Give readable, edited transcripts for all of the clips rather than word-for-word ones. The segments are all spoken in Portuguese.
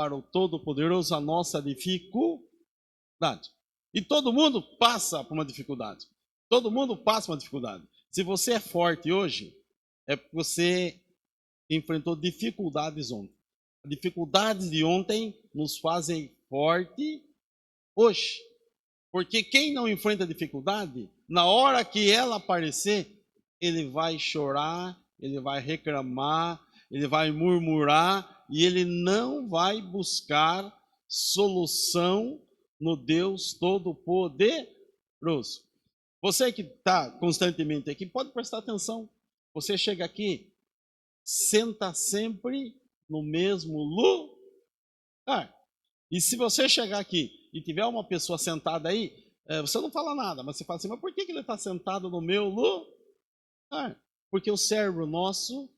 para o Todo-Poderoso a nossa dificuldade. E todo mundo passa por uma dificuldade. Todo mundo passa por uma dificuldade. Se você é forte hoje, é porque você enfrentou dificuldades ontem. As dificuldades de ontem nos fazem forte hoje. Porque quem não enfrenta dificuldade, na hora que ela aparecer, ele vai chorar, ele vai reclamar, ele vai murmurar e ele não vai buscar solução no Deus Todo-Poderoso. Você que está constantemente aqui, pode prestar atenção. Você chega aqui, senta sempre no mesmo lugar. E se você chegar aqui e tiver uma pessoa sentada aí, você não fala nada, mas você fala assim, mas por que ele está sentado no meu lugar? Porque o cérebro nosso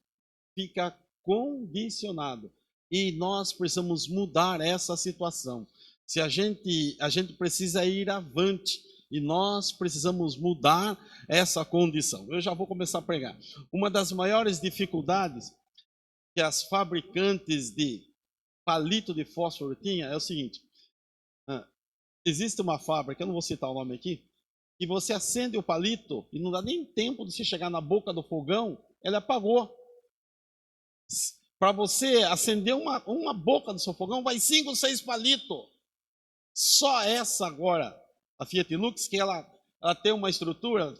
fica condicionado. E nós precisamos mudar essa situação. Se a gente precisa ir avante. E nós precisamos mudar essa condição. Eu já vou começar a pregar. Uma das maiores dificuldades que as fabricantes de palito de fósforo tinham é o seguinte. Existe uma fábrica, eu não vou citar o nome aqui, que você acende o palito e não dá nem tempo de você chegar na boca do fogão, ela apagou. Para você acender uma boca do seu fogão, vai 5, 6 palitos. Só essa agora, a Fiat Lux, que ela tem uma estrutura,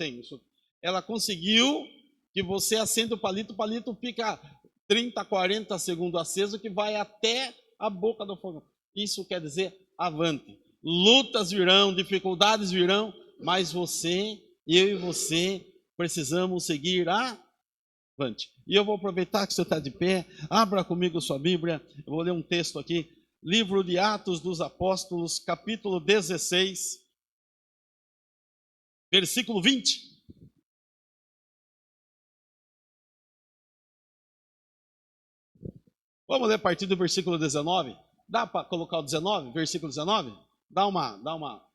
ela conseguiu que você acende o palito fica 30, 40 segundos aceso, que vai até a boca do fogão. Isso quer dizer avante. Lutas virão, dificuldades virão, mas eu e você, precisamos seguir avante. E eu vou aproveitar que você está de pé, abra comigo sua Bíblia, eu vou ler um texto aqui, livro de Atos dos Apóstolos, capítulo 16, versículo 20. Vamos ler a partir do versículo 19? Dá para colocar o 19, versículo 19? Dá uma.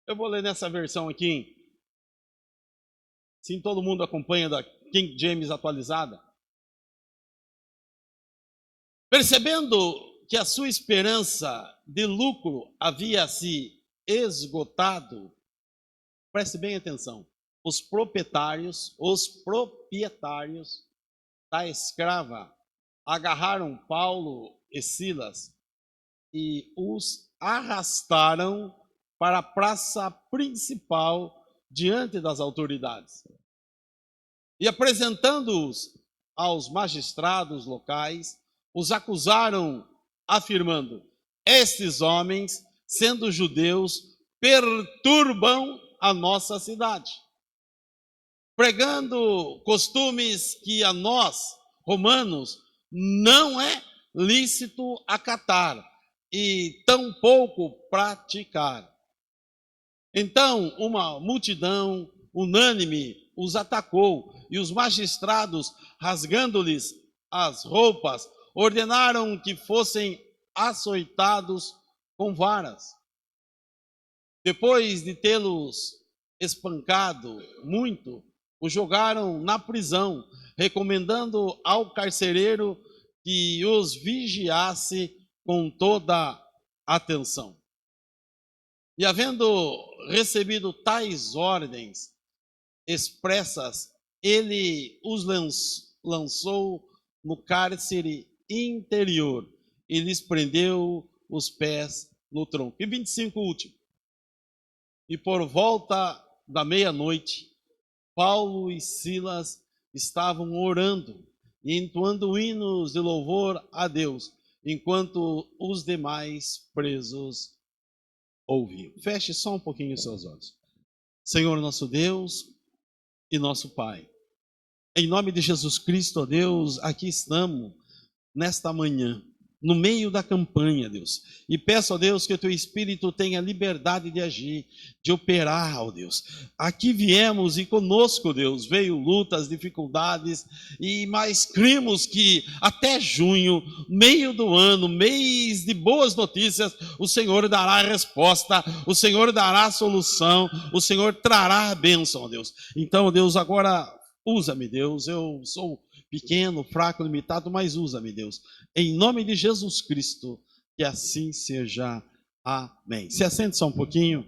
Eu vou ler nessa versão aqui. Sim, todo mundo acompanha da King James atualizada. Percebendo que a sua esperança de lucro havia se esgotado, preste bem atenção, os proprietários da escrava agarraram Paulo e Silas e os arrastaram para a praça principal diante das autoridades. E apresentando-os aos magistrados locais, os acusaram, afirmando: estes homens, sendo judeus, perturbam a nossa cidade, pregando costumes que a nós, romanos, não é lícito acatar e tampouco praticar. Então, uma multidão unânime os atacou e os magistrados, rasgando-lhes as roupas, ordenaram que fossem açoitados com varas. Depois de tê-los espancado muito, os jogaram na prisão, recomendando ao carcereiro que os vigiasse com toda atenção. E havendo recebido tais ordens expressas, ele os lançou no cárcere interior e lhes prendeu os pés no tronco. E 25 último. E por volta da meia-noite, Paulo e Silas estavam orando e entoando hinos de louvor a Deus, enquanto os demais presos ouviam. Feche só um pouquinho os seus olhos. Senhor nosso Deus e nosso Pai, em nome de Jesus Cristo, ó Deus, aqui estamos nesta manhã, no meio da campanha, Deus. E peço, ó Deus, que o Teu Espírito tenha liberdade de agir, de operar, ó Deus. Aqui viemos e conosco, Deus, veio lutas, dificuldades, mas cremos que até junho, meio do ano, mês de boas notícias, o Senhor dará a resposta, o Senhor dará a solução, o Senhor trará a bênção, ó Deus. Então, Deus, agora usa-me, Deus, eu sou pequeno, fraco, limitado, mas usa-me, Deus. Em nome de Jesus Cristo, Que assim seja. Amém. Se assente só um pouquinho.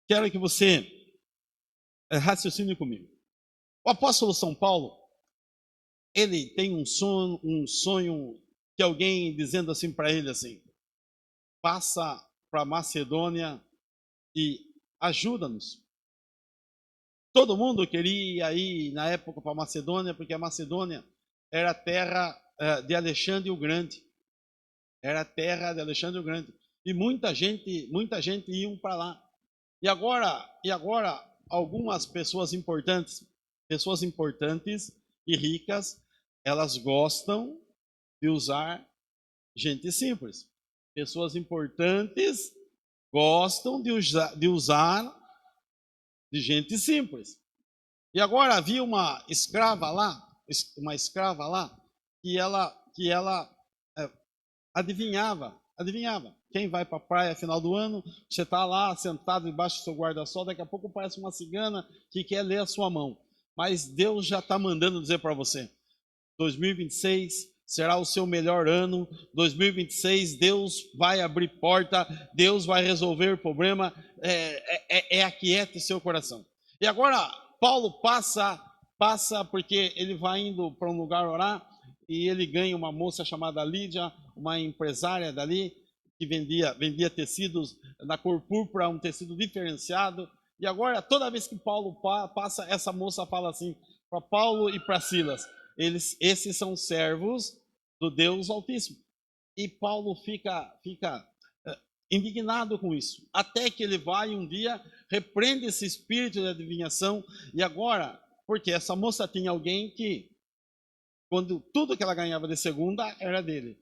Quero que você raciocine comigo. O apóstolo São Paulo, ele tem um sonho que alguém dizendo assim para ele assim: passa para Macedônia e ajuda-nos. Todo mundo queria ir na época para Macedônia, porque a Macedônia era a terra de Alexandre o Grande. Era a terra de Alexandre o Grande. E muita gente ia para lá. E agora algumas pessoas importantes e ricas, elas gostam de usar gente simples. Pessoas importantes gostam de usar de gente simples. E agora havia uma escrava lá que ela adivinhava quem vai para a praia final do ano. Você está lá sentado debaixo do seu guarda-sol, daqui a pouco parece uma cigana que quer ler a sua mão. Mas Deus já está mandando dizer para você: 2026 será o seu melhor ano. 2026 Deus vai abrir porta, Deus vai resolver o problema. Aquiete seu coração. E agora Paulo passa porque ele vai indo para um lugar orar, e ele ganha uma moça chamada Lídia, uma empresária dali, que vendia tecidos na cor púrpura, um tecido diferenciado. E agora, toda vez que Paulo passa, essa moça fala assim para Paulo e para Silas: esses são servos do Deus Altíssimo. E Paulo fica indignado com isso, até que ele vai um dia, repreende esse espírito de adivinhação. E agora, porque essa moça tinha alguém que, quando tudo que ela ganhava de segunda era dele,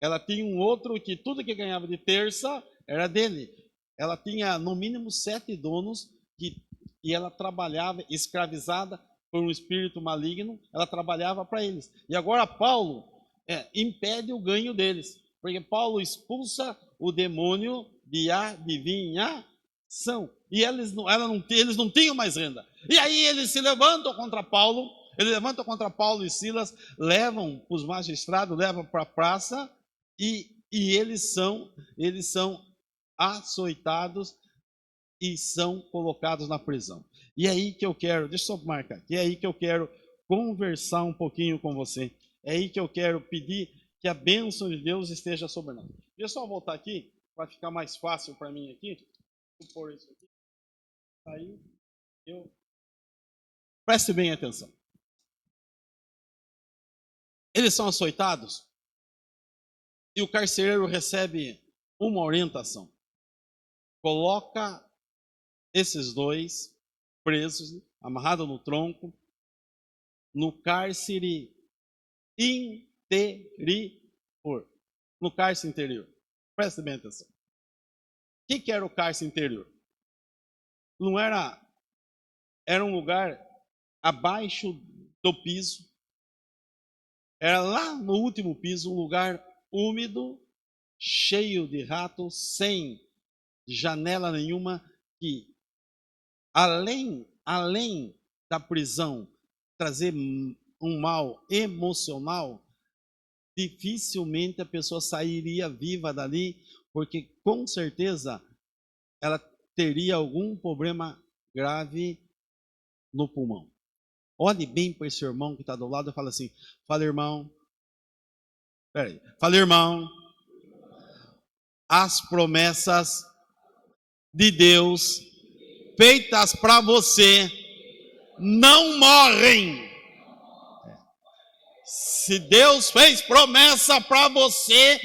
ela tinha um outro que tudo que ganhava de terça era dele. Ela tinha no mínimo 7 donos, e ela trabalhava escravizada por um espírito maligno, ela trabalhava para eles. E agora Paulo impede o ganho deles, porque Paulo expulsa o demônio de adivinhação. E eles não tinham mais renda. E aí eles se levantam contra Paulo, e Silas, levam os magistrados, levam para a praça, e eles são açoitados e são colocados na prisão. E é aí que eu quero, deixa eu só marcar aqui, é aí que eu quero conversar um pouquinho com você. É aí que eu quero pedir que a bênção de Deus esteja sobre nós. Deixa eu só voltar aqui, para ficar mais fácil para mim aqui. Vou pôr isso aqui. Aí, preste bem atenção. Eles são açoitados, e o carcereiro recebe uma orientação: coloca esses dois presos, amarrados no tronco, no cárcere interior. No cárcere interior. Preste bem atenção. O que era o cárcere interior? Não era um lugar abaixo do piso. Era lá no último piso, um lugar úmido, cheio de ratos, sem janela nenhuma, que além da prisão trazer um mal emocional, dificilmente a pessoa sairia viva dali, porque com certeza ela teria algum problema grave no pulmão. Olhe bem para esse irmão que está do lado e fala assim: fala, irmão. Peraí. Fala, irmão. As promessas de Deus feitas para você não morrem. Se Deus fez promessa para você,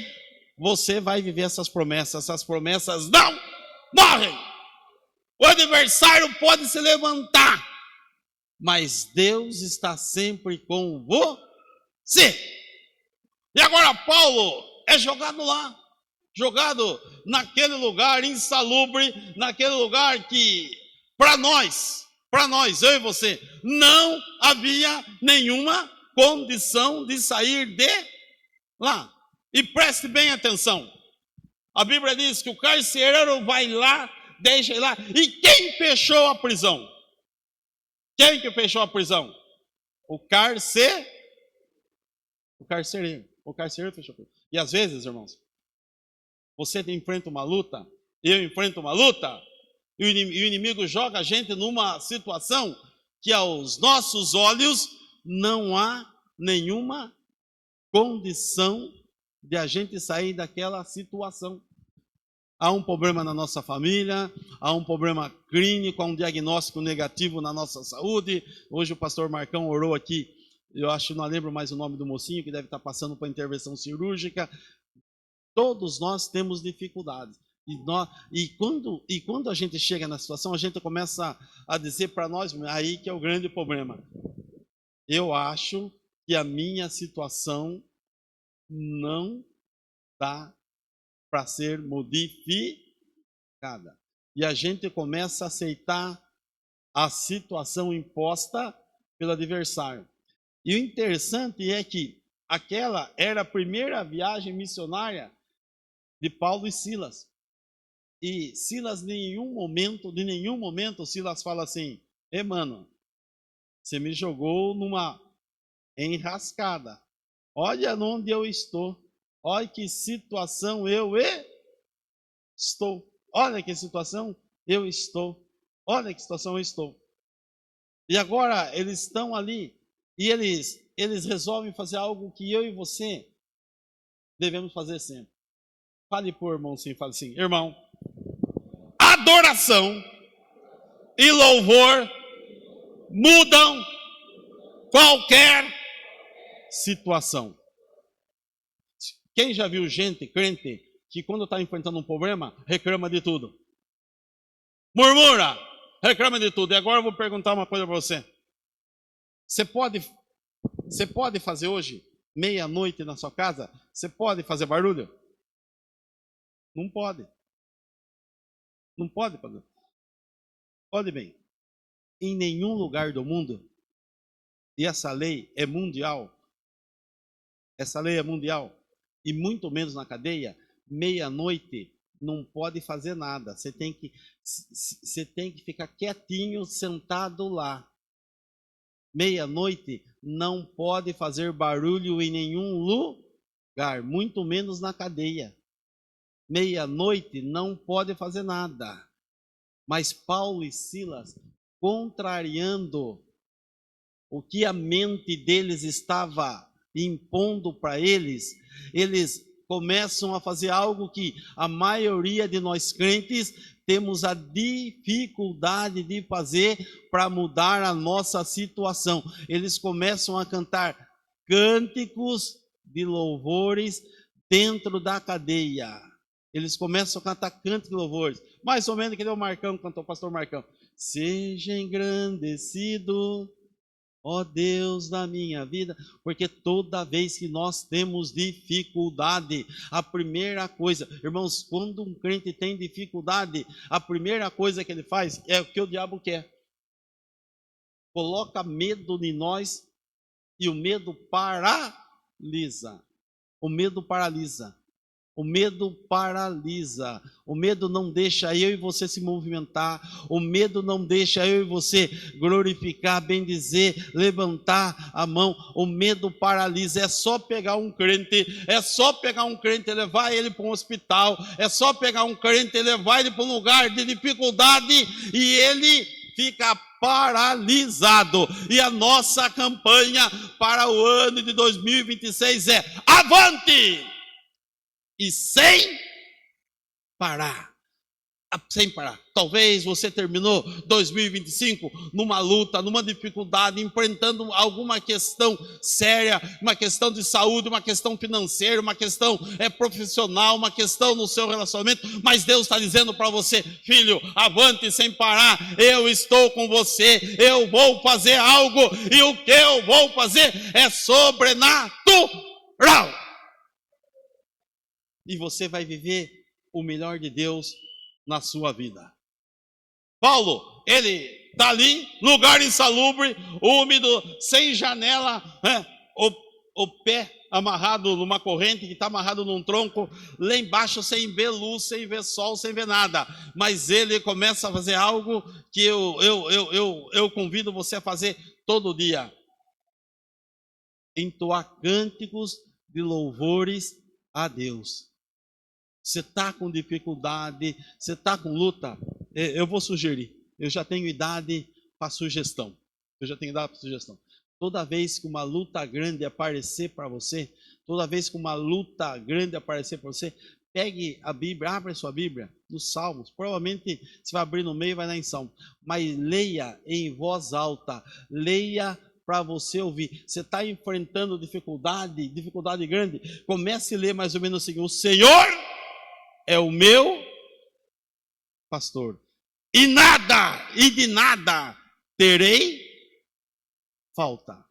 você vai viver essas promessas. Essas promessas não morrem. O adversário pode se levantar, mas Deus está sempre com você. E agora Paulo é jogado lá, jogado naquele lugar insalubre, naquele lugar que para nós, eu e você, não havia nenhuma condição de sair de lá. E preste bem atenção. A Bíblia diz que o carcereiro vai lá, deixa ele lá. E quem fechou a prisão? Quem que fechou a prisão? O carcereiro. O carcereiro fechou a prisão. E às vezes, irmãos, você enfrenta uma luta, eu enfrento uma luta, e o inimigo joga a gente numa situação que aos nossos olhos não há nenhuma condição de a gente sair daquela situação. Há um problema na nossa família, há um problema clínico, há um diagnóstico negativo na nossa saúde. Hoje o pastor Marcão orou aqui, eu acho, não lembro mais o nome do mocinho, que deve estar passando por intervenção cirúrgica. Todos nós temos dificuldades. E quando a gente chega na situação, a gente começa a dizer para nós, aí que é o grande problema. Eu acho que a minha situação não dá para ser modificada. E a gente começa a aceitar a situação imposta pelo adversário. E o interessante é que aquela era a primeira viagem missionária de Paulo e Silas. E Silas, de nenhum momento, Silas fala assim: mano, você me jogou numa enrascada. Olha onde eu estou. Olha que situação eu estou. Olha que situação eu estou. Olha que situação eu estou. E agora eles estão ali e eles resolvem fazer algo que eu e você devemos fazer sempre. Fale por irmão sim, fale assim: irmão, adoração e louvor mudam qualquer situação. Quem já viu gente, crente, que quando está enfrentando um problema, reclama de tudo? Murmura, reclama de tudo. E agora eu vou perguntar uma coisa para você. Você pode fazer hoje, meia-noite na sua casa, você pode fazer barulho? Não pode. Não pode fazer. Olhe bem, em nenhum lugar do mundo, e essa lei é mundial, e muito menos na cadeia, meia-noite não pode fazer nada. Você tem que ficar quietinho, sentado lá. Meia-noite não pode fazer barulho em nenhum lugar, muito menos na cadeia. Meia-noite não pode fazer nada. Mas Paulo e Silas, contrariando o que a mente deles estava impondo para eles começam a fazer algo que a maioria de nós crentes temos a dificuldade de fazer para mudar a nossa situação. Eles começam a cantar cânticos de louvores dentro da cadeia. Eles começam a cantar cânticos de louvores, mais ou menos que o Marcão cantou, o pastor Marcão. Seja engrandecido, ó Deus da minha vida, porque toda vez que nós temos dificuldade, a primeira coisa, irmãos, quando um crente tem dificuldade, a primeira coisa que ele faz é o que o diabo quer. Coloca medo em nós e o medo paralisa. O medo paralisa. O medo paralisa, o medo não deixa eu e você se movimentar, o medo não deixa eu e você glorificar, bendizer, levantar a mão, o medo paralisa. É só pegar um crente e levar ele para um hospital, é só pegar um crente e levar ele para um lugar de dificuldade e ele fica paralisado. E a nossa campanha para o ano de 2026 é avante! E sem parar. Talvez você terminou 2025 numa luta, numa dificuldade, enfrentando alguma questão séria, uma questão de saúde, uma questão financeira, uma questão profissional, uma questão no seu relacionamento, mas Deus está dizendo para você: filho, avante sem parar, eu estou com você, eu vou fazer algo, e o que eu vou fazer é sobrenatural. E você vai viver o melhor de Deus na sua vida. Paulo, ele está ali, lugar insalubre, úmido, sem janela, o pé amarrado numa corrente, que está amarrado num tronco, lá embaixo sem ver luz, sem ver sol, sem ver nada. Mas ele começa a fazer algo que eu convido você a fazer todo dia. Entoar cânticos de louvores a Deus. Você está com dificuldade, você está com luta, eu vou sugerir. Eu já tenho idade para sugestão. Toda vez que uma luta grande aparecer para você, pegue a Bíblia, abra a sua Bíblia, nos Salmos. Provavelmente você vai abrir no meio e vai dar em Salmo. Mas leia em voz alta, leia para você ouvir. Você está enfrentando dificuldade grande, comece a ler mais ou menos assim: o Senhor é o meu pastor, e de nada terei falta.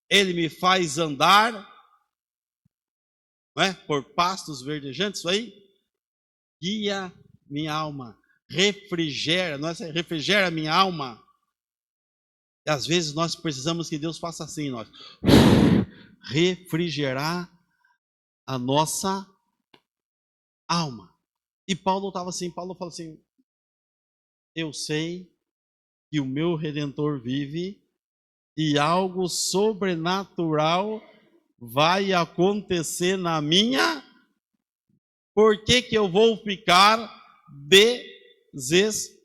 Ele me faz andar, não é, por pastos verdejantes, isso aí, guia minha alma, refrigera minha alma. E às vezes nós precisamos que Deus faça assim, nós refrigerar a nossa alma. E Paulo estava assim, Paulo falou assim: eu sei que o meu Redentor vive e algo sobrenatural vai acontecer na minha. Por que que eu vou ficar desesperado?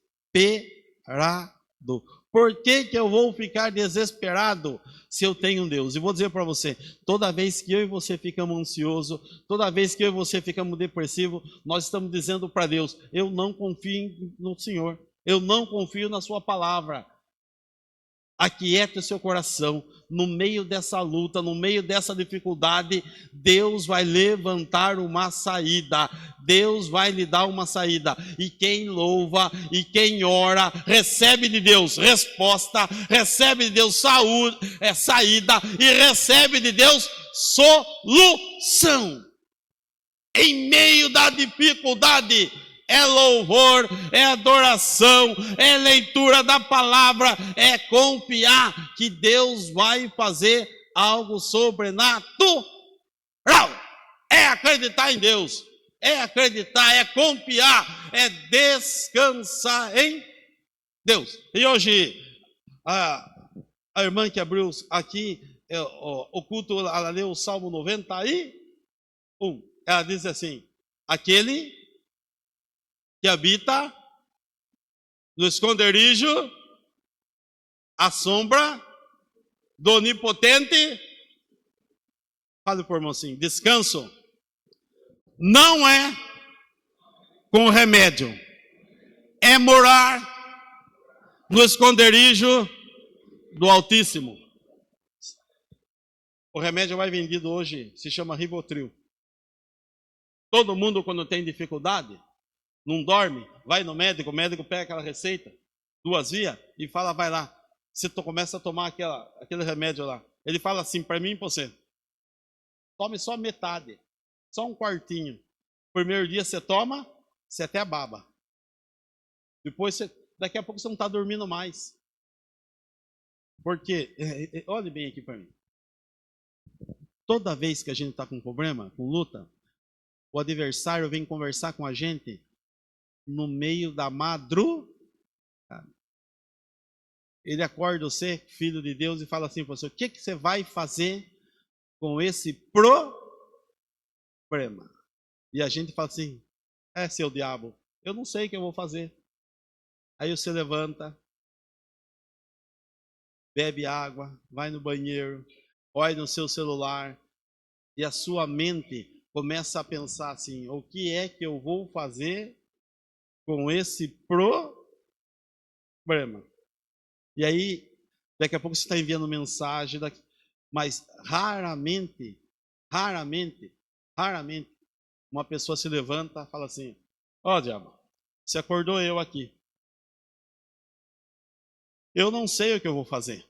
Por que que eu vou ficar desesperado se eu tenho um Deus? E vou dizer para você, toda vez que eu e você ficamos ansiosos, toda vez que eu e você ficamos depressivos, nós estamos dizendo para Deus: eu não confio no Senhor, eu não confio na sua palavra. Aquieta o seu coração. No meio dessa luta, no meio dessa dificuldade, Deus vai levantar uma saída. Deus vai lhe dar uma saída. E quem louva e quem ora, recebe de Deus resposta, recebe de Deus saída e recebe de Deus solução. Em meio da dificuldade, é louvor, é adoração, é leitura da palavra, é confiar que Deus vai fazer algo sobrenatural. É acreditar em Deus, é acreditar, é confiar, é descansar em Deus. E hoje, a irmã que abriu aqui o culto, ela leu o Salmo 91. Ela diz assim: aquele que habita no esconderijo, à sombra do Onipotente. Fale por irmão assim: descanso não é com remédio, é morar no esconderijo do Altíssimo. O remédio mais vendido hoje se chama Rivotril. Todo mundo, quando tem dificuldade, não dorme, vai no médico, o médico pega aquela receita, 2 vias, e fala: vai lá. Você começa a tomar aquele remédio lá. Ele fala assim para mim e para você: tome só metade, só um quartinho. Primeiro dia você toma, você até baba. Depois, daqui a pouco você não está dormindo mais. Porque, olhe bem aqui para mim. Toda vez que a gente está com problema, com luta, o adversário vem conversar com a gente no meio da madrugada. Ele acorda você, filho de Deus, e fala assim para você: o que você vai fazer com esse problema? E a gente fala assim: seu diabo, eu não sei o que eu vou fazer. Aí você levanta, bebe água, vai no banheiro, olha no seu celular, e a sua mente começa a pensar assim: o que é que eu vou fazer com esse problema? E aí, daqui a pouco você está enviando mensagem, mas raramente, uma pessoa se levanta e fala assim: ó, diabo, você acordou eu aqui. Eu não sei o que eu vou fazer,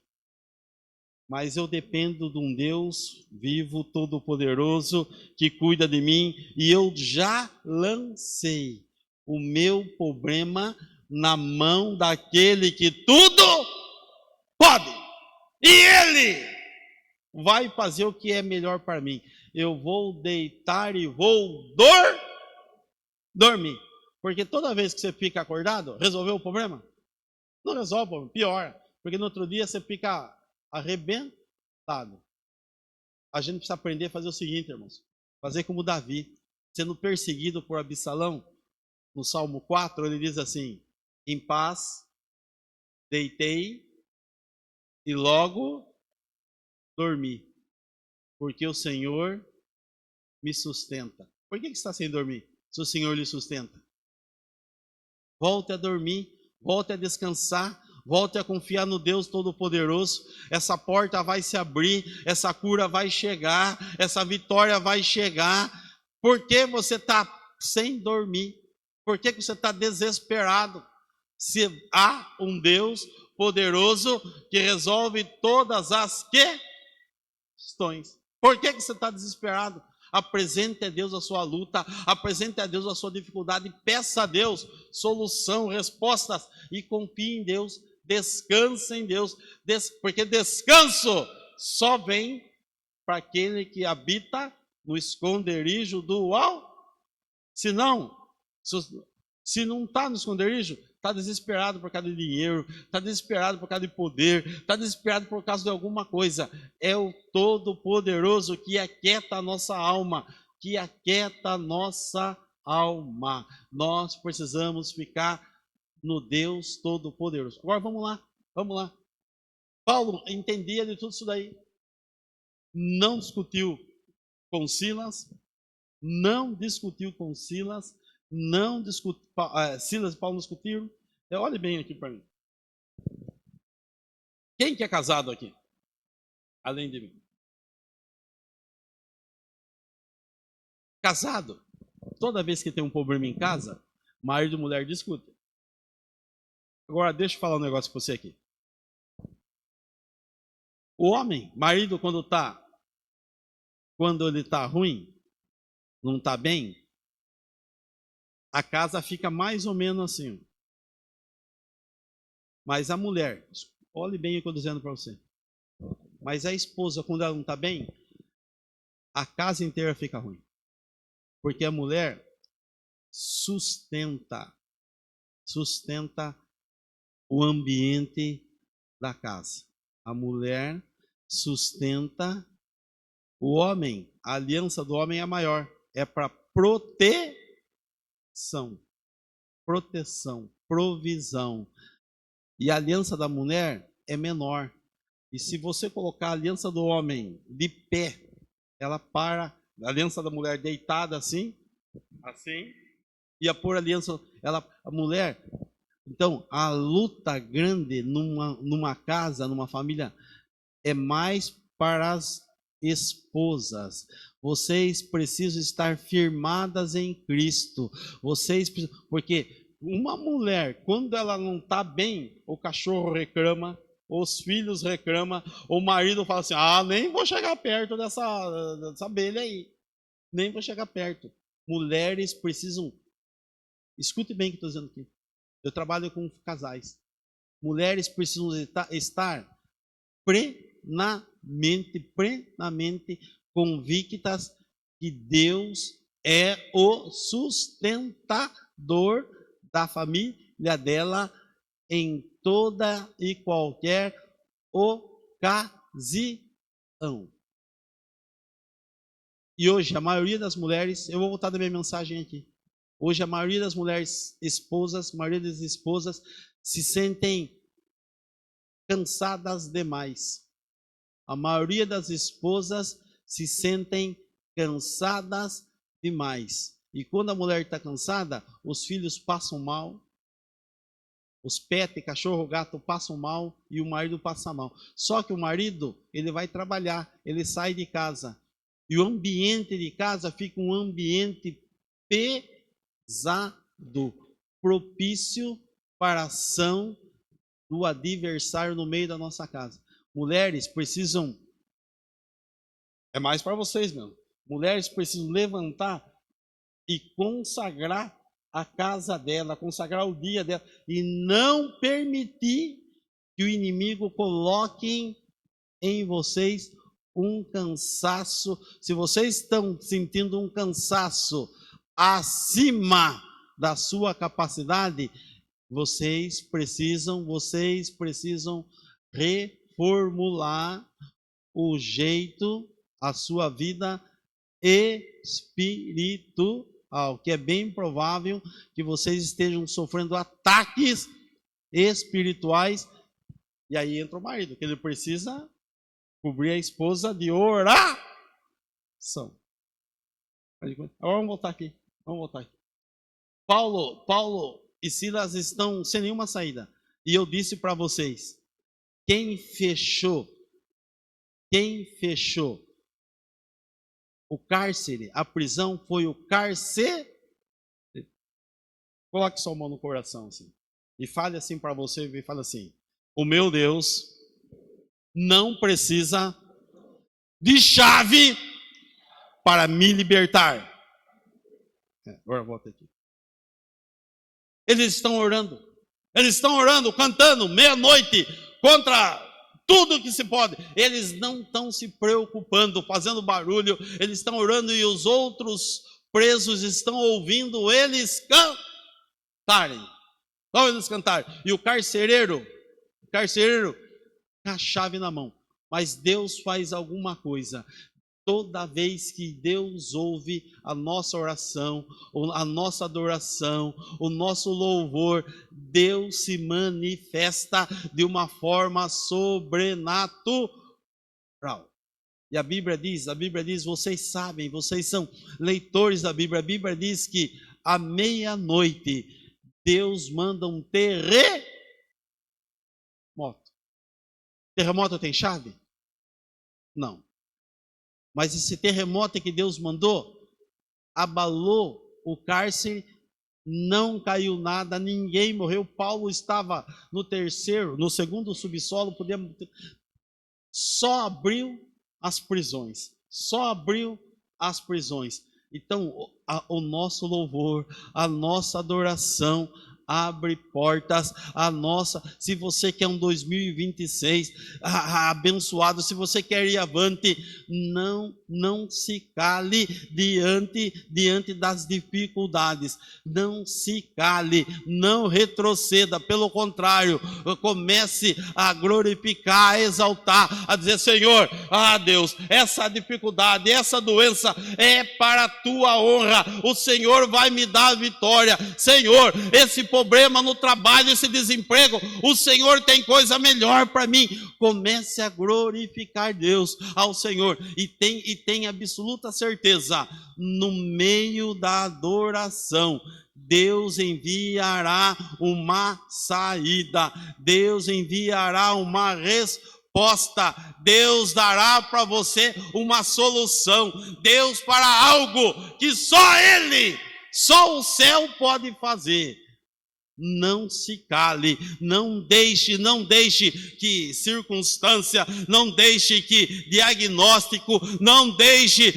mas eu dependo de um Deus vivo, todo-poderoso, que cuida de mim, e eu já lancei o meu problema na mão daquele que tudo pode. E Ele vai fazer o que é melhor para mim. eu vou deitar e vou dormir. Porque toda vez que você fica acordado, resolveu o problema? Não resolve o problema, pior. Porque no outro dia você fica arrebentado. A gente precisa aprender a fazer o seguinte, irmãos. Fazer como Davi, sendo perseguido por Absalão. No Salmo 4, ele diz assim: em paz, deitei e logo dormi, porque o Senhor me sustenta. Por que você está sem dormir, se o Senhor lhe sustenta? Volte a dormir, volte a descansar, volte a confiar no Deus Todo-Poderoso. Essa porta vai se abrir, essa cura vai chegar, essa vitória vai chegar. Por que você está sem dormir? Por que você está desesperado? Se há um Deus poderoso que resolve todas as questões. Por que você está desesperado? Apresente a Deus a sua luta, apresente a Deus a sua dificuldade, peça a Deus solução, respostas e confie em Deus, descanse em Deus, porque descanso só vem para aquele que habita no esconderijo do Alto. Se não está no esconderijo, está desesperado por causa de dinheiro, está desesperado por causa de poder, está desesperado por causa de alguma coisa. É o Todo-Poderoso que aquieta a nossa alma, que aquieta a nossa alma. Nós precisamos ficar no Deus Todo-Poderoso. Agora vamos lá. Paulo entendia de tudo isso daí. Não discutiu com Silas, Silas e Paulo não discutiram. Olhe bem aqui para mim. Quem que é casado aqui? Além de mim. Casado, toda vez que tem um problema em casa, marido e mulher discutem. Agora, deixa eu falar um negócio para você aqui. O homem, marido, quando ele está ruim, não está bem, a casa fica mais ou menos assim. Mas a mulher, olhe bem o que eu estou dizendo para você. Mas a esposa, quando ela não está bem, a casa inteira fica ruim. Porque a mulher sustenta o ambiente da casa. A mulher sustenta o homem. A aliança do homem é maior. É para proteção, provisão. E a aliança da mulher é menor. E se você colocar a aliança do homem de pé, ela para, a aliança da mulher deitada assim, ia pôr a aliança, a mulher. Então, a luta grande numa casa, numa família, é mais para as esposas. Vocês precisam estar firmadas em Cristo. Porque uma mulher, quando ela não está bem, o cachorro reclama, os filhos reclamam, o marido fala assim: nem vou chegar perto dessa abelha aí. Nem vou chegar perto. Mulheres precisam. Escute bem o que estou dizendo aqui. Eu trabalho com casais. Mulheres precisam estar plenamente convictas que Deus é o sustentador da família dela em toda e qualquer ocasião. E hoje a maioria das mulheres, eu vou voltar da minha mensagem aqui. Hoje a maioria das mulheres esposas se sentem cansadas demais. A maioria das esposas se sentem cansadas demais. E quando a mulher está cansada, os filhos passam mal, os pets, cachorro, gato passam mal e o marido passa mal. Só que o marido, ele vai trabalhar, ele sai de casa. E o ambiente de casa fica um ambiente pesado, propício para a ação do adversário no meio da nossa casa. Mulheres precisam, é mais para vocês mesmo, mulheres precisam levantar e consagrar a casa dela, consagrar o dia dela, e não permitir que o inimigo coloque em vocês um cansaço, se vocês estão sentindo um cansaço acima da sua capacidade, vocês precisam reformular o jeito, a sua vida espiritual, que é bem provável que vocês estejam sofrendo ataques espirituais. E aí entra o marido, que ele precisa cobrir a esposa de oração. Agora vamos voltar aqui. Paulo e Silas estão sem nenhuma saída. E eu disse para vocês, quem fechou o cárcere, a prisão, foi o carcereiro. Coloque sua mão no coração assim, e fale assim para você, e fale assim: o meu Deus não precisa de chave para me libertar. Agora volta aqui. Eles estão orando, cantando, meia-noite, contra tudo que se pode. Eles não estão se preocupando, fazendo barulho, eles estão orando e os outros presos estão ouvindo eles cantarem. E o carcereiro com a chave na mão. Mas Deus faz alguma coisa. Toda vez que Deus ouve a nossa oração, a nossa adoração, o nosso louvor, Deus se manifesta de uma forma sobrenatural. E a Bíblia diz, vocês sabem, vocês são leitores da Bíblia, a Bíblia diz que à meia-noite Deus manda um terremoto. Terremoto tem chave? Não. Mas esse terremoto que Deus mandou abalou o cárcere, não caiu nada, ninguém morreu. Paulo estava no segundo subsolo, só abriu as prisões. Então, o nosso louvor, a nossa adoração abre portas, se você quer um 2026 abençoado, se você quer ir avante, não se cale diante das dificuldades, não se cale, não retroceda, pelo contrário, comece a glorificar, a exaltar, a dizer: Senhor, Deus, essa dificuldade, essa doença é para a tua honra, o Senhor vai me dar a vitória. Senhor, esse problema no trabalho, esse desemprego, o Senhor tem coisa melhor para mim. Comece a glorificar Deus, ao Senhor, e tem absoluta certeza, no meio da adoração, Deus enviará uma saída, Deus enviará uma resposta, Deus dará para você uma solução, Deus fará algo que só o céu pode fazer. Não se cale, não deixe que circunstância, não deixe que diagnóstico, não deixe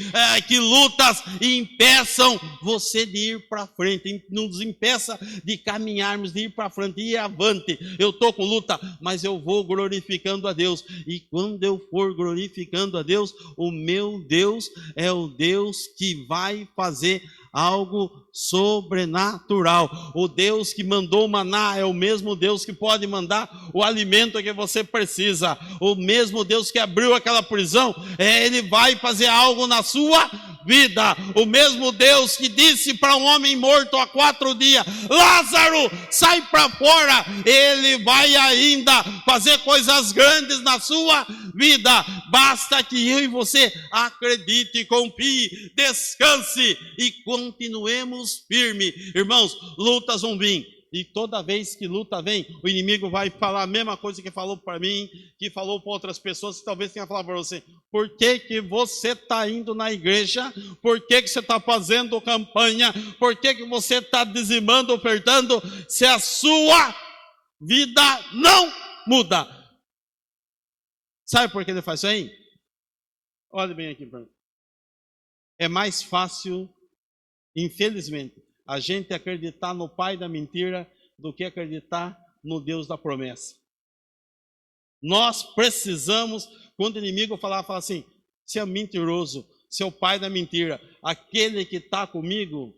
que lutas impeçam você de ir para frente, nos impeça de caminharmos, de ir para frente, de ir avante. Eu estou com luta, mas eu vou glorificando a Deus, e quando eu for glorificando a Deus, o meu Deus é o Deus que vai fazer algo sobrenatural. O Deus que mandou o maná é o mesmo Deus que pode mandar o alimento que você precisa. O mesmo Deus que abriu aquela prisão, Ele vai fazer algo na sua vida. O mesmo Deus que disse para um homem morto há 4 dias: Lázaro, sai para fora. Ele vai ainda fazer coisas grandes na sua vida. Basta que eu e você acredite, confie, descanse e continuemos firmes. Irmãos, lutas vão vir. E toda vez que luta vem, o inimigo vai falar a mesma coisa que falou para mim, que falou para outras pessoas, que talvez tenha falado para você. Por que você está indo na igreja? Por que você está fazendo campanha? Por que você está dizimando, ofertando, se a sua vida não muda? Sabe por que ele faz isso aí? Olha bem aqui para mim. É mais fácil, infelizmente, a gente acreditar no pai da mentira do que acreditar no Deus da promessa. Nós precisamos, quando o inimigo fala assim: se é mentiroso, se é o pai da mentira. Aquele que está comigo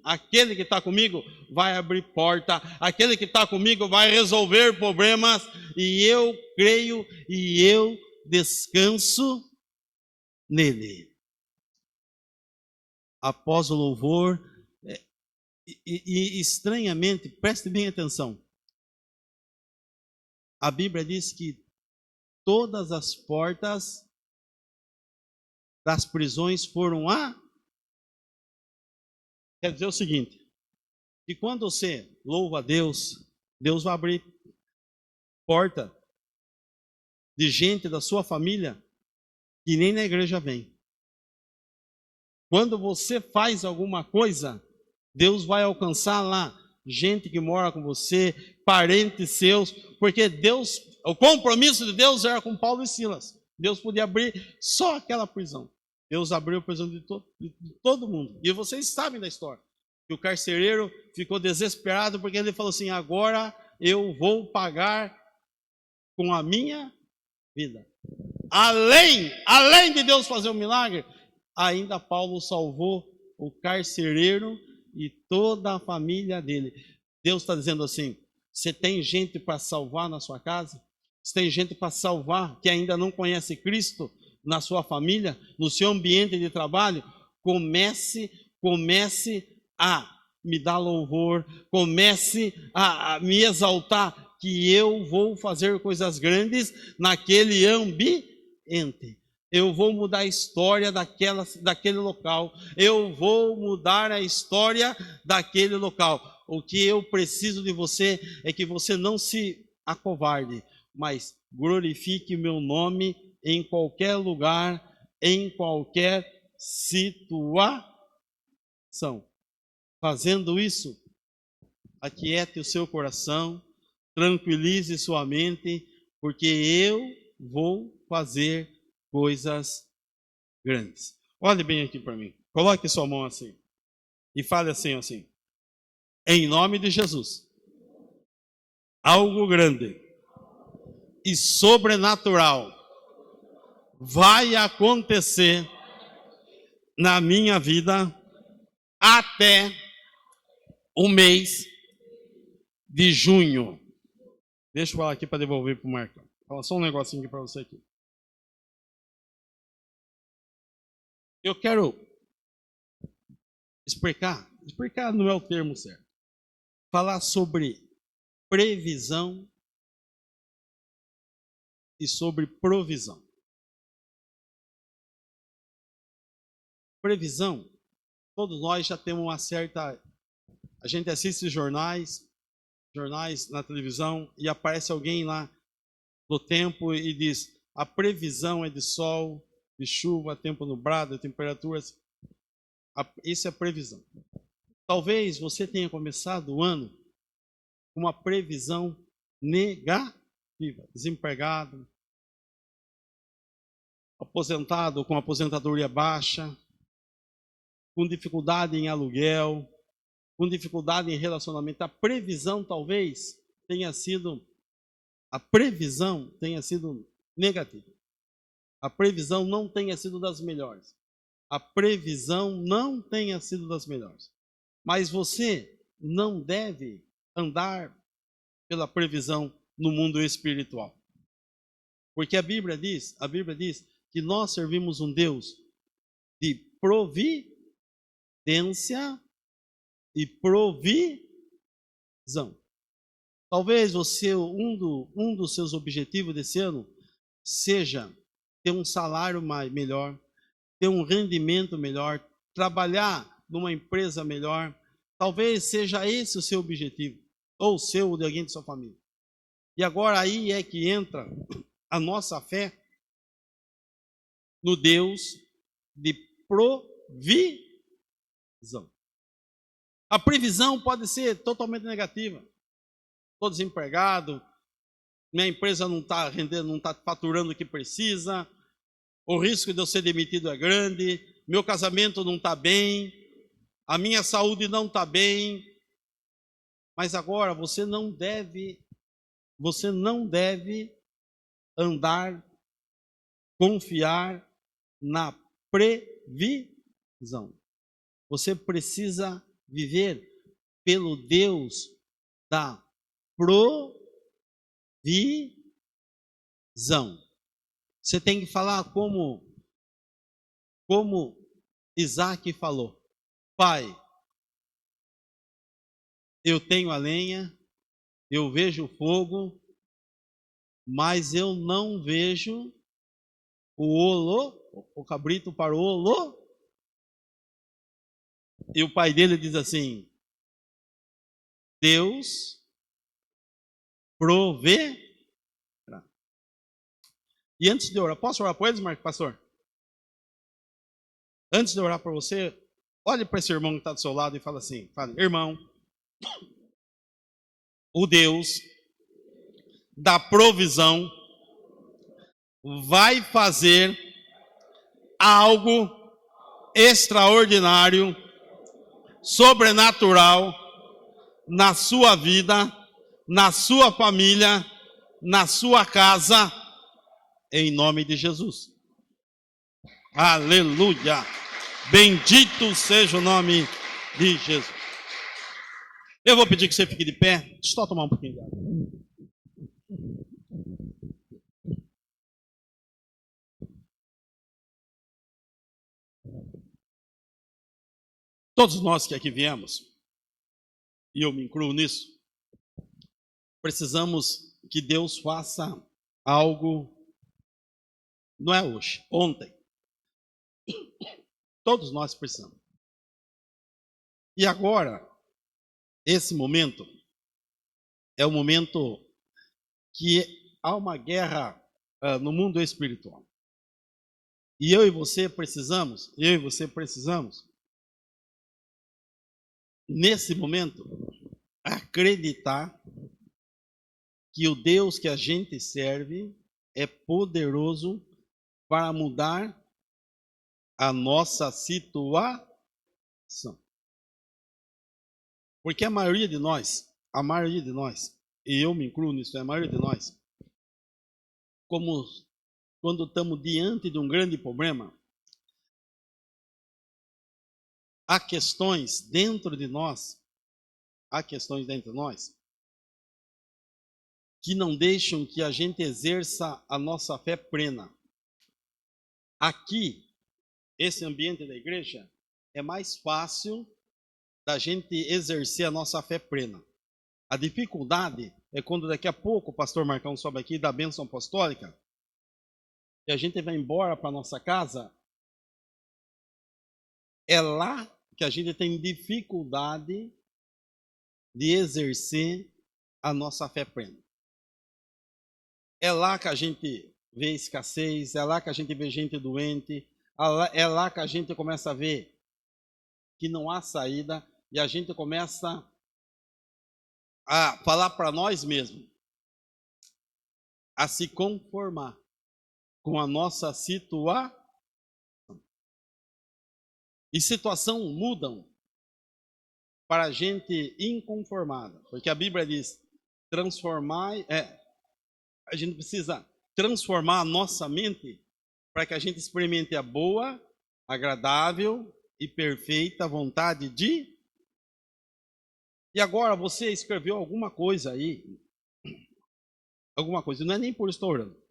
vai abrir porta, aquele que está comigo vai resolver problemas, e eu creio e eu descanso nele. Após o louvor, e estranhamente, preste bem atenção, a Bíblia diz que todas as portas das prisões foram Quer dizer o seguinte, que quando você louva a Deus, Deus vai abrir porta de gente da sua família que nem na igreja vem. Quando você faz alguma coisa, Deus vai alcançar lá gente que mora com você, parentes seus, porque Deus, o compromisso de Deus era com Paulo e Silas. Deus podia abrir só aquela prisão. Deus abriu a prisão de todo mundo. E vocês sabem da história. Que o carcereiro ficou desesperado porque ele falou assim, agora eu vou pagar com a minha vida. Além de Deus fazer um milagre, ainda Paulo salvou o carcereiro e toda a família dele. Deus está dizendo assim, você tem gente para salvar na sua casa? Você tem gente para salvar que ainda não conhece Cristo na sua família, no seu ambiente de trabalho? Comece a me dar louvor, comece a me exaltar, que eu vou fazer coisas grandes naquele ambiente. Eu vou mudar a história daquele local. Eu vou mudar a história daquele local. O que eu preciso de você é que você não se acovarde, mas glorifique meu nome em qualquer lugar, em qualquer situação. Fazendo isso, aquiete o seu coração, tranquilize sua mente, porque eu vou fazer coisas grandes. Olhe bem aqui para mim. Coloque sua mão assim. E fale assim. Em nome de Jesus. Algo grande e sobrenatural vai acontecer na minha vida até o mês de junho. Deixa eu falar aqui para devolver para o Marcão. Fala só um negocinho aqui para você aqui. Eu quero explicar não é o termo certo. Falar sobre previsão e sobre provisão. Previsão, todos nós já temos uma certa... A gente assiste jornais na televisão, e aparece alguém lá do tempo e diz, a previsão é de sol, de chuva, tempo nublado, temperaturas. Isso é previsão. Talvez você tenha começado o ano com uma previsão negativa, desempregado, aposentado com aposentadoria baixa, com dificuldade em aluguel, com dificuldade em relacionamento. A previsão tenha sido negativa. A previsão não tenha sido das melhores. Mas você não deve andar pela previsão no mundo espiritual. Porque a Bíblia diz que nós servimos um Deus de providência e provisão. Talvez você, um dos seus objetivos desse ano seja ter um salário melhor, ter um rendimento melhor, trabalhar numa empresa melhor. Talvez seja esse o seu objetivo, ou o seu, ou de alguém de sua família. E agora aí é que entra a nossa fé no Deus de provisão. A previsão pode ser totalmente negativa. Estou desempregado, minha empresa não está rendendo, não está faturando o que precisa, o risco de eu ser demitido é grande, meu casamento não está bem, a minha saúde não está bem. Mas agora você não deve confiar na previsão. Você precisa viver pelo Deus da provisão. Você tem que falar como Isaac falou: Pai, eu tenho a lenha, eu vejo o fogo, mas eu não vejo o cabrito para o olo. E o pai dele diz assim: Deus proverá. E antes de orar, posso orar por eles, Marcos, pastor? Antes de orar por você, olhe para esse irmão que está do seu lado e fala assim: irmão, o Deus da provisão vai fazer algo extraordinário, sobrenatural na sua vida, na sua família, na sua casa, em nome de Jesus. Aleluia! Bendito seja o nome de Jesus. Eu vou pedir que você fique de pé. Deixa eu só tomar um pouquinho de água. Todos nós que aqui viemos, e eu me incluo nisso, precisamos que Deus faça algo, não é hoje, ontem. Todos nós precisamos. E agora, esse momento, é o momento que há uma guerra no mundo espiritual. E eu e você precisamos, nesse momento, acreditar que o Deus que a gente serve é poderoso para mudar a nossa situação. Porque a maioria de nós, e eu me incluo nisso, a maioria de nós, como quando estamos diante de um grande problema, há questões dentro de nós que não deixam que a gente exerça a nossa fé plena. Aqui, esse ambiente da igreja, é mais fácil da gente exercer a nossa fé plena. A dificuldade é quando daqui a pouco o pastor Marcão sobe aqui da bênção apostólica e a gente vai embora para nossa casa. É lá que a gente tem dificuldade de exercer a nossa fé plena. É lá que a gente vê escassez, é lá que a gente vê gente doente, é lá que a gente começa a ver que não há saída e a gente começa a falar para nós mesmos, a se conformar com a nossa situação. E situação mudam para a gente inconformada, porque a Bíblia diz: a gente precisa transformar a nossa mente para que a gente experimente a boa, agradável e perfeita vontade de. E agora você escreveu alguma coisa aí, não é nem por estar orando,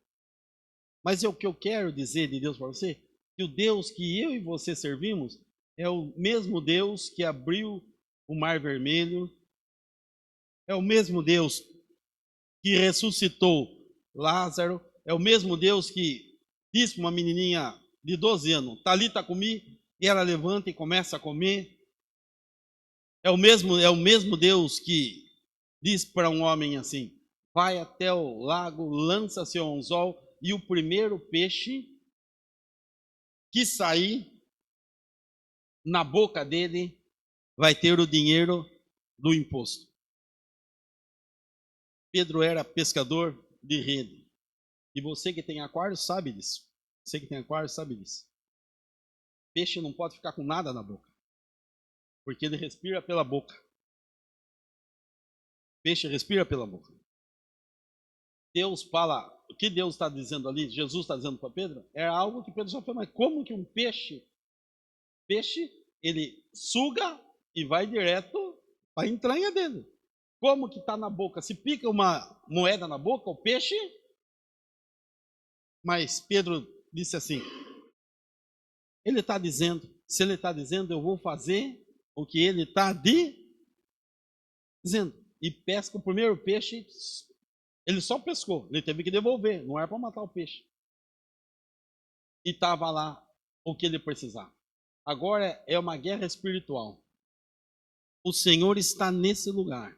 mas é o que eu quero dizer de Deus para você, que o Deus que eu e você servimos é o mesmo Deus que abriu o Mar Vermelho, é o mesmo Deus que ressuscitou Lázaro, é o mesmo Deus que disse para uma menininha de 12 anos, Talita cumi, e ela levanta e começa a comer. É o mesmo Deus que diz para um homem assim: vai até o lago, lança seu anzol, e o primeiro peixe que sair na boca dele vai ter o dinheiro do imposto. Pedro era pescador de rede. E você que tem aquário sabe disso. Peixe não pode ficar com nada na boca, porque ele respira pela boca. Peixe respira pela boca. Deus fala o que Deus está dizendo ali, Jesus está dizendo para Pedro, é algo que Pedro já fez, mas como que um peixe, ele suga e vai direto para a entranha dele? Como que está na boca? Se pica uma moeda na boca, o peixe... Mas Pedro disse assim, ele está dizendo, se ele está dizendo, eu vou fazer o que ele está dizendo. E pesca o primeiro peixe, ele só pescou, ele teve que devolver, não era para matar o peixe. E estava lá o que ele precisava. Agora é uma guerra espiritual. O Senhor está nesse lugar.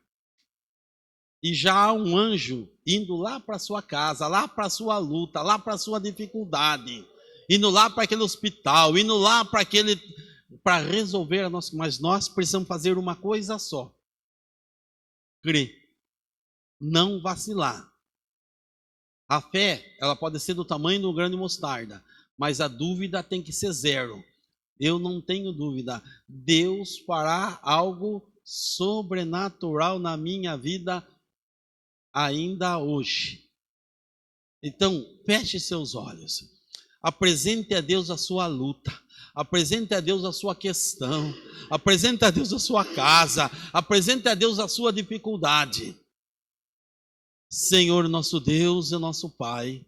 E já há um anjo indo lá para sua casa, lá para sua luta, lá para sua dificuldade, indo lá para aquele hospital, indo lá para resolver a nossa... Mas nós precisamos fazer uma coisa só: crer, não vacilar. A fé, ela pode ser do tamanho do grão de mostarda, mas a dúvida tem que ser zero. Eu não tenho dúvida, Deus fará algo sobrenatural na minha vida ainda hoje. Então, feche seus olhos, apresente a Deus a sua luta, apresente a Deus a sua questão, apresente a Deus a sua casa, apresente a Deus a sua dificuldade. Senhor, nosso Deus e nosso Pai,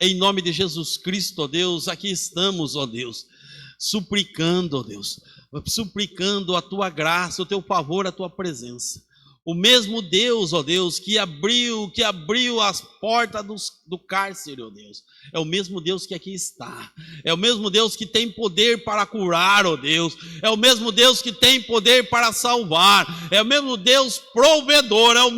em nome de Jesus Cristo, ó Deus, aqui estamos, ó Deus, suplicando, ó Deus, suplicando a tua graça, o teu favor, a tua presença. O mesmo Deus, ó Deus, que abriu as portas do cárcere, ó Deus, é o mesmo Deus que aqui está, é o mesmo Deus que tem poder para curar, ó Deus, é o mesmo Deus que tem poder para salvar, é o mesmo Deus provedor, ó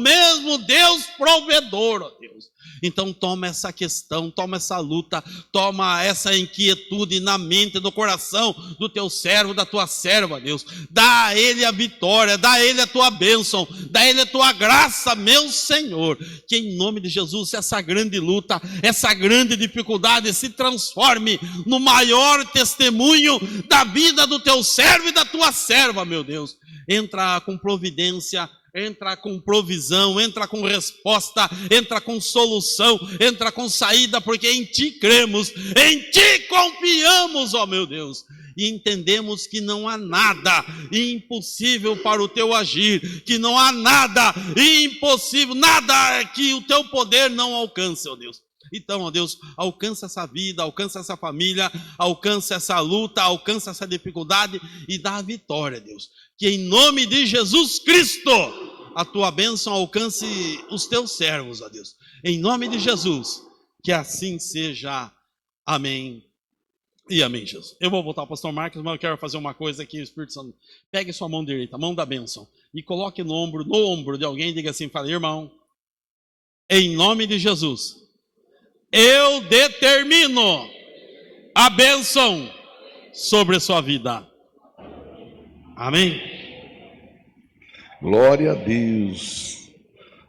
Deus. Então toma essa questão, toma essa luta, toma essa inquietude na mente, no coração do teu servo, da tua serva, Deus. Dá a ele a vitória, dá a ele a tua bênção, dá a ele a tua graça, meu Senhor. Que em nome de Jesus essa grande luta, essa grande dificuldade se transforme no maior testemunho da vida do teu servo e da tua serva, meu Deus. Entra com providência, entra com provisão, entra com resposta, entra com solução, entra com saída, porque em Ti cremos, em Ti confiamos, ó meu Deus, e entendemos que não há nada impossível para o Teu agir, que não há nada impossível, nada que o Teu poder não alcance, ó Deus. Então, ó Deus, alcança essa vida, alcança essa família, alcança essa luta, alcança essa dificuldade e dá a vitória, Deus. Que em nome de Jesus Cristo, a tua bênção alcance os teus servos, ó Deus. Em nome de Jesus, que assim seja. Amém e amém, Jesus. Eu vou voltar ao pastor Marcos, mas eu quero fazer uma coisa aqui, o Espírito Santo. Pegue sua mão direita, a mão da bênção, e coloque no ombro de alguém e diga assim, fale, irmão, em nome de Jesus, eu determino a bênção sobre a sua vida. Amém? Glória a Deus.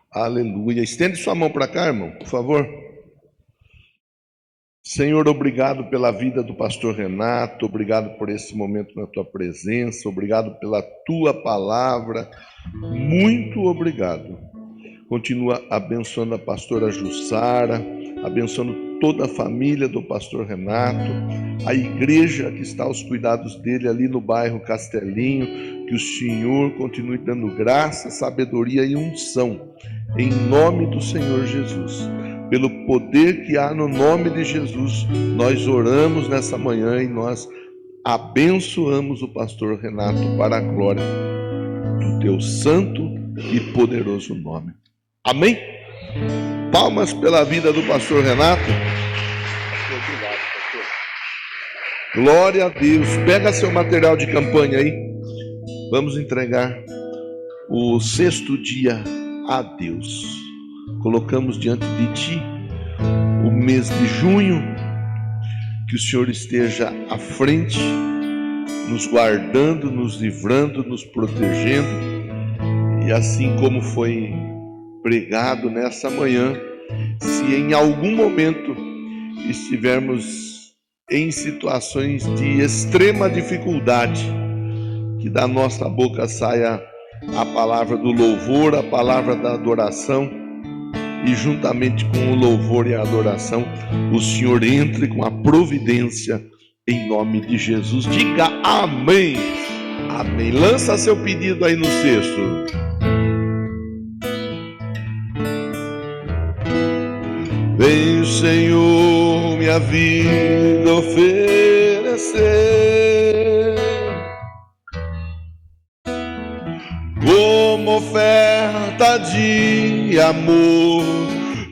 Aleluia. Estende sua mão para cá, irmão, por favor. Senhor, obrigado pela vida do pastor Renato, obrigado por esse momento na tua presença, obrigado pela tua palavra, muito obrigado. Continua abençoando a pastora Jussara, abençoando toda a família do pastor Renato, a igreja que está aos cuidados dele ali no bairro Castelinho, que o Senhor continue dando graça, sabedoria e unção, em nome do Senhor Jesus. Pelo poder que há no nome de Jesus, nós oramos nessa manhã e nós abençoamos o pastor Renato para a glória do teu santo e poderoso nome. Amém? Palmas pela vida do pastor Renato. Obrigado, pastor. Glória a Deus. Pega seu material de campanha aí. Vamos entregar o 6º dia a Deus. Colocamos diante de Ti o mês de junho. Que o Senhor esteja à frente, nos guardando, nos livrando, nos protegendo. E assim como foi pregado nessa manhã, se em algum momento estivermos em situações de extrema dificuldade, que da nossa boca saia a palavra do louvor, a palavra da adoração, e juntamente com o louvor e a adoração, o Senhor entre com a providência em nome de Jesus. Diga amém. Amém. Lança seu pedido aí no cesto. Vem, Senhor, minha vida oferecer como oferta de amor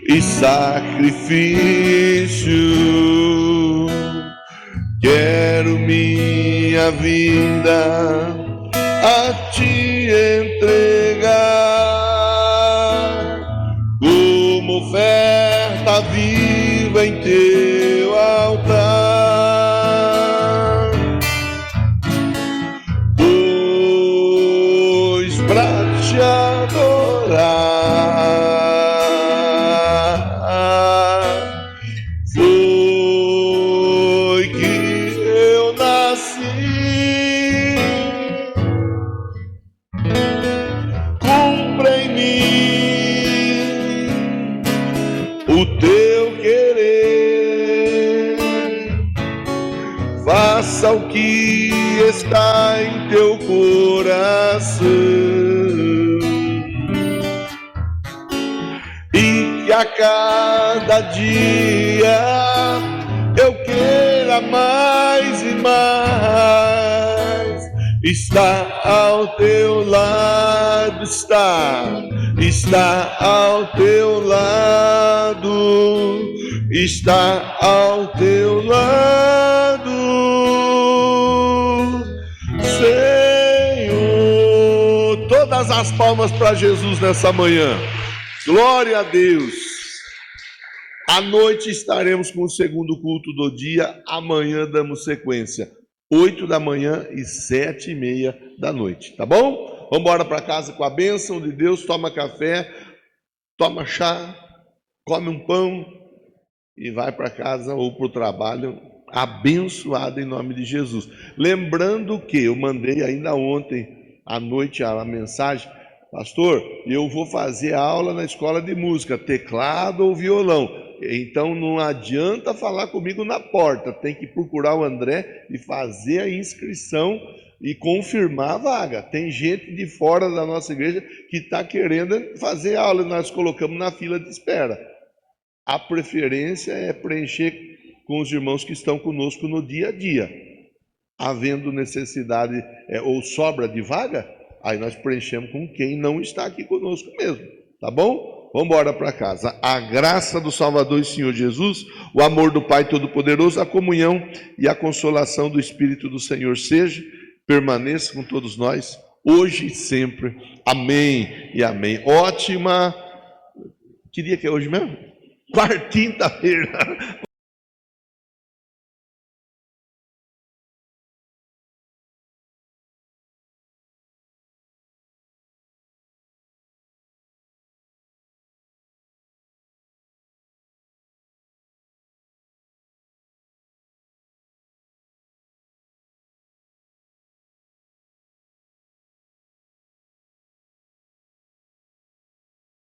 e sacrifício. Quero minha vida a te entregar como oferta viva em teu altar, pois pra te adorar foi que eu nasci. Cumpra em mim o teu querer, faça o que está em teu coração, e que a cada dia eu queira mais e mais estar ao teu lado, está ao teu lado, está ao teu lado, Senhor. Todas as palmas para Jesus nessa manhã. Glória a Deus. À noite estaremos com o segundo culto do dia. Amanhã damos sequência, 8 da manhã e 7:30 da noite, tá bom? Vamos embora para casa com a bênção de Deus. Toma café, toma chá, come um pão e vai para casa ou para o trabalho abençoado em nome de Jesus. Lembrando que eu mandei ainda ontem à noite a mensagem: pastor, eu vou fazer aula na escola de música, teclado ou violão. Então não adianta falar comigo na porta, tem que procurar o André e fazer a inscrição e confirmar a vaga. Tem gente de fora da nossa igreja que está querendo fazer aula, nós colocamos na fila de espera. A preferência é preencher com os irmãos que estão conosco no dia a dia. Havendo necessidade ou sobra de vaga, aí nós preenchemos com quem não está aqui conosco mesmo, tá bom? Vamos embora para casa. A graça do Salvador e Senhor Jesus, o amor do Pai Todo-Poderoso, a comunhão e a consolação do Espírito do Senhor permaneça com todos nós, hoje e sempre. Amém e amém. Ótima, que dia que é hoje mesmo? Quinta-feira.